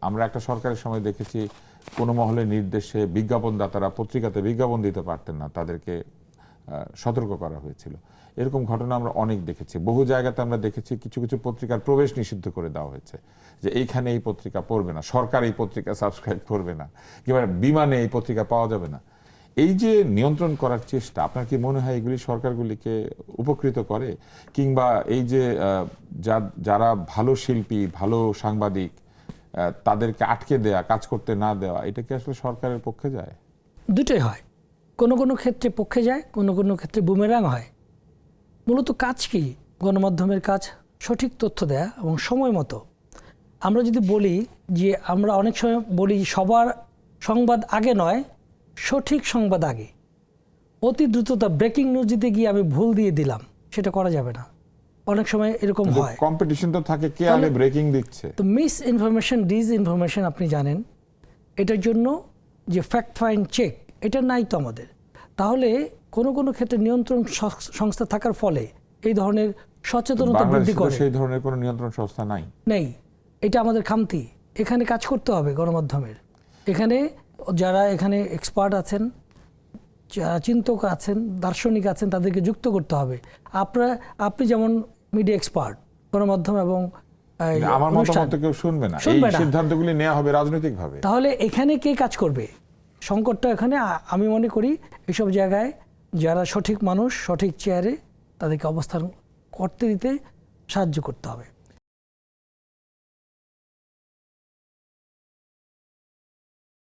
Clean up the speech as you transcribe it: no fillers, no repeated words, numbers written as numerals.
আমরা একটা সরকারের সময় দেখেছি কোনো মহলের নির্দেশে বিজ্ঞাপনদাতারা পত্রিকাতে বিজ্ঞাপন দিতে পারতেন না, তাদেরকে সতর্ক করা হয়েছিল। এরকম ঘটনা আমরা অনেক দেখেছি। বহু জায়গাতে আমরা দেখেছি কিছু কিছু পত্রিকার প্রবেশ নিষিদ্ধ করে দেওয়া হয়েছে, যে এইখানে এই পত্রিকা পড়বে না, সরকার এই পত্রিকা সাবস্ক্রাইব করবে না, কিংবা বিমানে এই পত্রিকা পাওয়া যাবে না। এই যে নিয়ন্ত্রণ করার চেষ্টা, আপনার কি মনে হয় এগুলি সরকারগুলিকে উপকৃত করে? কিংবা এই যে যারা ভালো শিল্পী, ভালো সাংবাদিক, তাদেরকে আটকে দেয়া, কাজ করতে না দেওয়া, এটা কি আসলে সরকারের পক্ষে যায়? দুটোই হয়। কোনো কোনো ক্ষেত্রে পক্ষে যায়, কোনো কোনো ক্ষেত্রে বুমেরাং হয়। মূলত কাজ কি? গণমাধ্যমের কাজ সঠিক তথ্য দেয়া এবং সময় মতো। আমরা যদি বলি যে আমরা অনেক সময় বলি সবার সংবাদ আগে নয়, সঠিক সংবাদ আগে। অতি দ্রুততা ব্রেকিং নিউজ দিতে গিয়ে আমি ভুল দিয়ে দিলাম, সেটা করা যাবে না। অনেক সময় এরকম হয়। কম্পিটিশন তো থাকে, কে আগে ব্রেকিং দিচ্ছে। তো মিস ইনফরমেশন, ডিস ইনফরমেশন আপনি জানেন, এটার জন্য যে ফ্যাক্ট ফাইন্ড চেক, এটা নাই তো আমাদের। তাহলে কোনো কোনো ক্ষেত্রে নিয়ন্ত্রণ সংস্থা থাকার ফলে এই ধরনের সচেতনতা বৃদ্ধি করে। সেই ধরনের কোনো নিয়ন্ত্রণ সংস্থা নাই, নেই। এটা আমাদের খামতি। এখানে কাজ করতে হবে গণমাধ্যমের। এখানে যারা এখানে এক্সপার্ট আছেন, যারা চিন্তক আছেন, দার্শনিক আছেন, তাদেরকে যুক্ত করতে হবে। আপনি যেমন মিডিয়া এক্সপার্ট, গণমাধ্যম এবং আমার মতামত কেউ শুনবে না, এই সিদ্ধান্তগুলি নেওয়া হবে রাজনৈতিকভাবে। তাহলে এখানে কে কাজ করবে? সংকটটা এখানে। আমি মনে করি এসব জায়গায় যারা সঠিক মানুষ, সঠিক চেয়ারে, তাদেরকে অবস্থান করতে দিতে সাহায্য করতে হবে।